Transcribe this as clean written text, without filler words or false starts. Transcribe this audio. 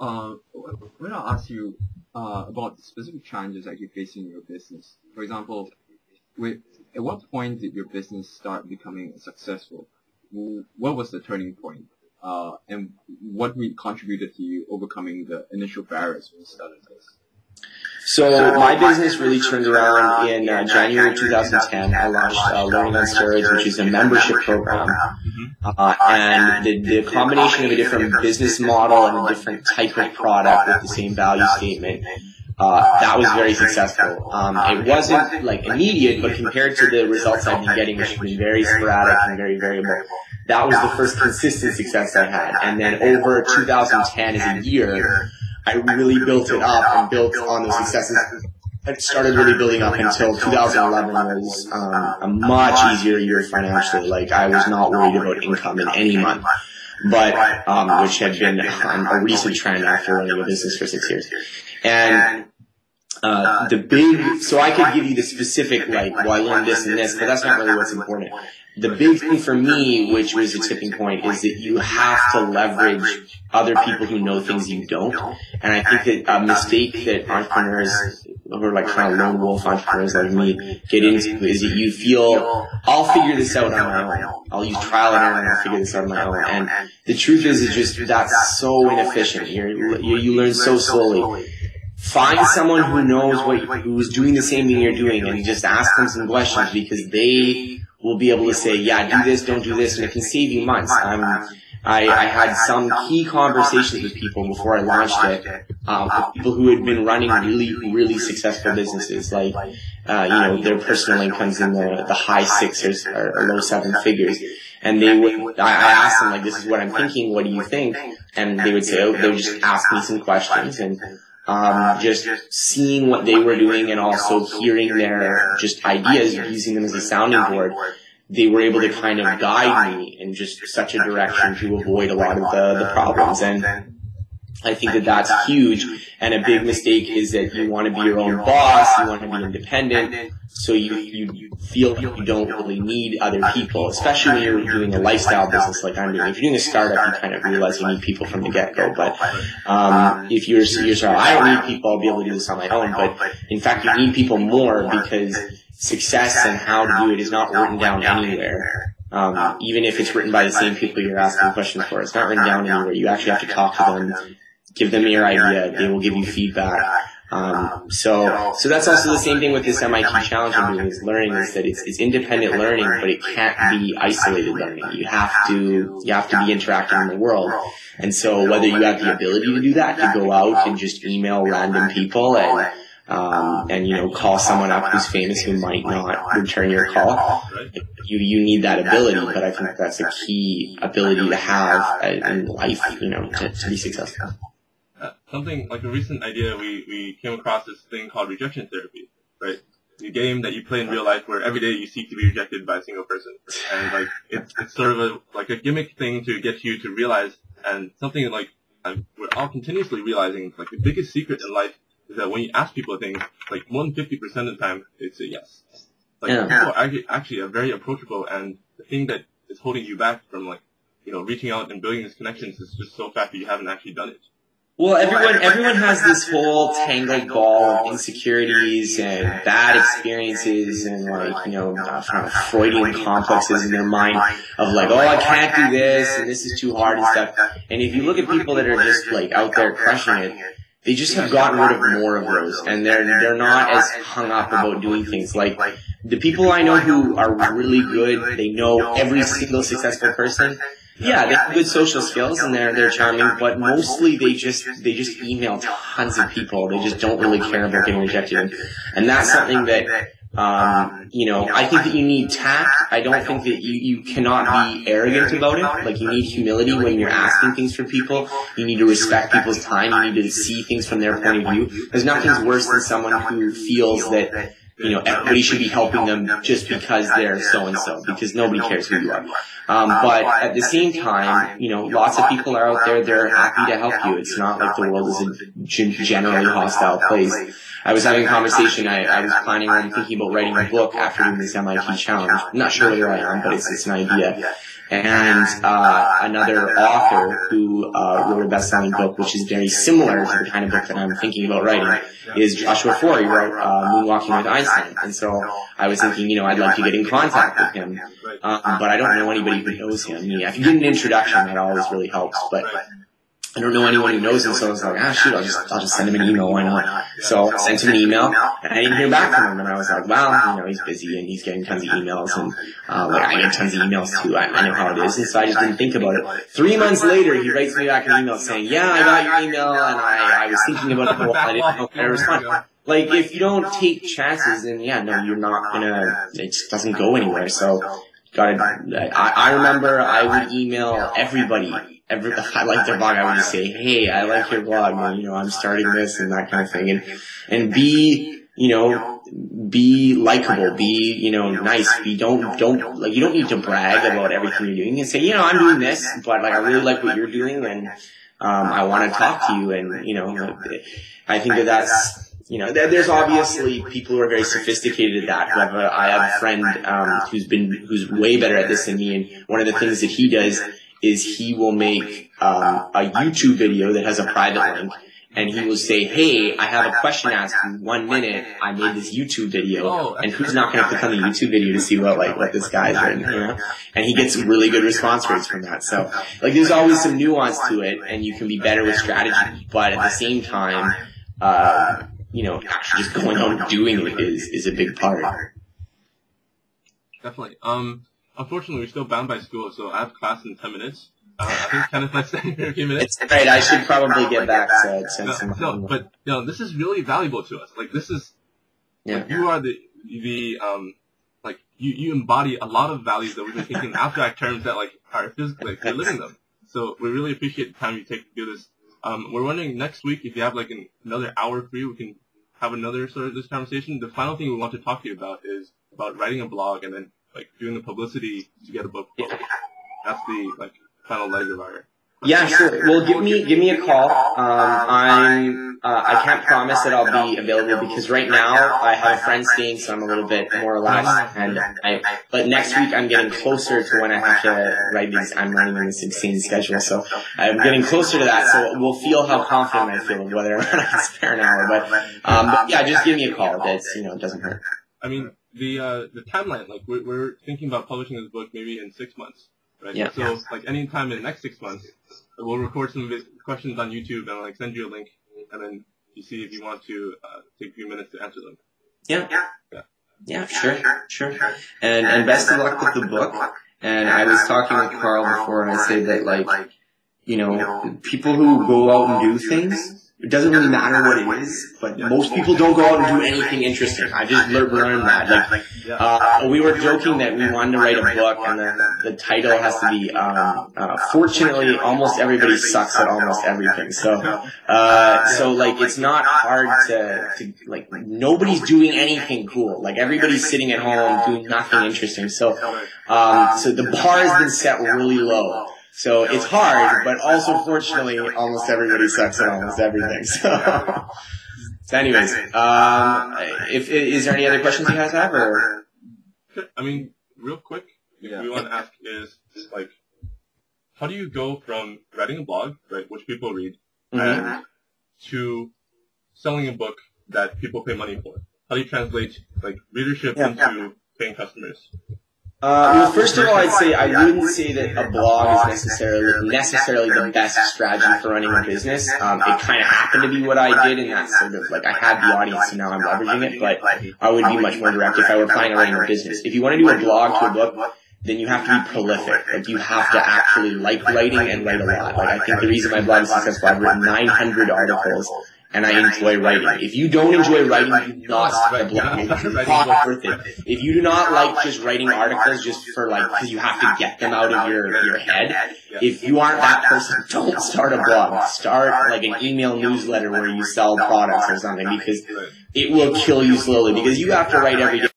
when I ask you about the specific challenges that you face in your business, for example, at what point did your business start becoming successful? What was the turning point? And what contributed to you overcoming the initial barriers when you started this? So my business really turned around in January 2010. I launched Learning on Steroids, which is a membership program. And the combination of a different business model and a different type of product with the same value statement, that was very successful. It wasn't like immediate, but compared to the results I'd been getting, which have been very sporadic and very variable, that was the first consistent success I had. And then over 2010 as a year, I really built it up and built on those successes. It started really building up until 2011 was a much easier year financially. Like, I was not worried about income in any month, but which had been a recent trend after running a business for 6 years. And so I could give you the specific, like, well, I learned this and this, but that's not really what's important. The big thing for me, which was a tipping point, is that you have to leverage other people who know things you don't. And I think that a mistake that entrepreneurs, who are like kind of lone wolf entrepreneurs like me, get into is that you feel, I'll figure this out on my own. I'll use trial and error and I'll figure this out on my own. And the truth is, it's just, that's so inefficient. You learn so slowly. Find someone who knows who's doing the same thing you're doing, and just ask them some questions, because they will be able to say, yeah, do this, don't do this, and it can save you months. I had some key conversations with people before I launched it, people who had been running really, really successful businesses, like, their personal incomes in the high sixes or low seven figures. And I asked them, like, this is what I'm thinking, what do you think? And they would say, they would just ask me some questions, and just seeing what they were doing and also hearing their just ideas, using them as a sounding board, they were able to kind of guide me in just such a direction to avoid a lot of the problems. And I think that that's huge. And a big mistake is that you want to be your own boss, you want to be independent, so you feel you don't really need other people, especially when you're doing a lifestyle business like I'm doing. If you're doing a startup, you kind of realize you need people from the get-go. But if you're startup, I don't need people, I'll be able to do this on my own. But in fact, you need people more, because success and how to do it is not written down anywhere. Even if it's written by the same people you're asking questions for, it's not written down anywhere. You actually have to talk to them, give them your idea, they will give you feedback. So that's also the same thing with this MIT challenge I'm doing, is learning, is that it's independent learning, but it can't be isolated learning. You have to be interacting in the world. And so whether you have the ability to do that, to go out and just email random people and call someone up who's famous who might not return your call. You need that ability, but I think that's a key ability to have in life, to be successful. Something like a recent idea, we came across this thing called rejection therapy, right? The game that you play in real life where every day you seek to be rejected by a single person. And like, it's sort of a gimmick thing to get you to realize, and something like we're all continuously realizing, like, the biggest secret in life is that when you ask people things, like more than 50% of the time, they say yes. Like, people actually are very approachable, and the thing that is holding you back from, reaching out and building these connections is just so fast that you haven't actually done it. Well, everyone has this whole tangled ball of insecurities and bad experiences and, Freudian complexes in their mind of like, oh, I can't do this and this is too hard and stuff. And if you look at people that are just out there crushing it, they just have gotten rid of more of those, and they're not as hung up about doing things. Like, the people I know who are really good, they know every single successful person. Yeah, they have good social skills and they're charming, but mostly they just email tons of people. They just don't really care about getting rejected. And that's something that, I think that you need tact. I don't think that you cannot be arrogant about it. Like, you need humility when you're asking things from people. You need to respect people's time. You need to see things from their point of view. There's nothing worse than someone who feels that everybody should be helping them just because they're so-and-so, because nobody cares who you are. But at the same time, lots of people are out there, they're happy to help you. It's not like the world is a generally hostile place. I was having a conversation, I was planning on thinking about writing a book after doing this MIT challenge. I'm not sure whether I am, but it's an idea. and another author who wrote a best-selling book, which is very similar to the kind of book that I'm thinking about writing, is Joshua Foer. He wrote Moonwalking with Einstein. And so I was thinking, I'd like to get in contact with him, but I don't know anybody who knows him. I can get an introduction, that always really helps, but I don't know anyone who knows him, so I was like, shoot, I'll just send him an email, why not? So I sent him an email, and I didn't hear back from him, and I was like, well, he's busy, and he's getting tons of emails, and I get tons of emails too, I know how it is, and so I just didn't think about it. 3 months later, he writes me back an email saying, yeah, I got your email, and I was thinking about it for a while, I didn't know how to respond. Like, if you don't take chances, then you're not gonna, it just doesn't go anywhere, so, I remember I would email everybody. I like their blog, I would just say, hey, I like your blog, I'm starting this and that kind of thing. And be, be likable, be, nice, you don't need to brag about everything you're doing and say, I'm doing this, but I really like what you're doing and, I want to talk to you and, I think that's, there's obviously people who are very sophisticated at that. I have a friend, who's way better at this than me, and one of the things that he does is he will make a YouTube video that has a private link, and he will say, hey, I have a question to ask you, 1 minute, I made this YouTube video, and who's not going to click on the YouTube video to see what this guy's written, And he gets really good response rates from that. So, there's always some nuance to it, and you can be better with strategy, but at the same time, actually just going out and doing it is a big part. Definitely. Unfortunately, we're still bound by school, so I have class in 10 minutes. I think Kenneth might stay here a few minutes. It's right. I should probably get back to some. No, but this is really valuable to us. This is you are you embody a lot of values that we've been taking abstract terms that are physically you're living them. So we really appreciate the time you take to do this. We're wondering next week if you have another hour free, we can have another sort of this conversation. The final thing we want to talk to you about is about writing a blog and then doing the publicity to get a book published. That's the final leg of our. Yeah, sure. Well, give me a call. I can't promise that I'll be available because right now I have a friend staying, so I'm a little bit more relaxed. But next week I'm getting closer to when I have to write these. I'm running on this insane schedule, so I'm getting closer to that. So we'll feel how confident I feel of whether or not I can spare an hour. But yeah, just give me a call. That's it doesn't hurt. I mean, the timeline. We're thinking about publishing this book maybe in 6 months. Right? Yeah. So, any time in the next 6 months, we'll record some questions on YouTube and send you a link, and then you see if you want to take a few minutes to answer them. Yeah, sure. And best of luck with the book. And I was talking with Carl before, and I say that people who go out and do things, it doesn't really matter what it is, but most people don't go out and do anything interesting. I just learned that. We were joking that we wanted to write a book, and the title has to be, fortunately, almost everybody sucks at almost everything. So it's not hard to nobody's doing anything cool. Everybody's sitting at home doing nothing interesting. So the bar has been set really low. So it's hard, but also fortunately, almost everybody sucks at almost everything. So anyways, is there any other questions you guys have, or? I mean, real quick, if we want to ask is how do you go from writing a blog, right, which people read, and to selling a book that people pay money for? How do you translate readership into paying customers? Well, first of all, I'd say I wouldn't say that a blog is necessarily the best strategy for running a business. It kind of happened to be what I did, and that's sort of I had the audience, and now I'm leveraging it. But I would be much more direct if I were planning on running a business. If you want to do a blog to a book, then you have to be prolific. You have to actually like writing and write a lot. I think the reason my blog is successful, I've written 900 articles. And I enjoy writing. If you don't enjoy writing, do not start a blog. It's not worth it. If you do not like just writing articles just for because you have to get them out of your head, if you aren't that person, don't start a blog. Start an email newsletter where you sell products or something, because it will kill you slowly, because you have to write every day.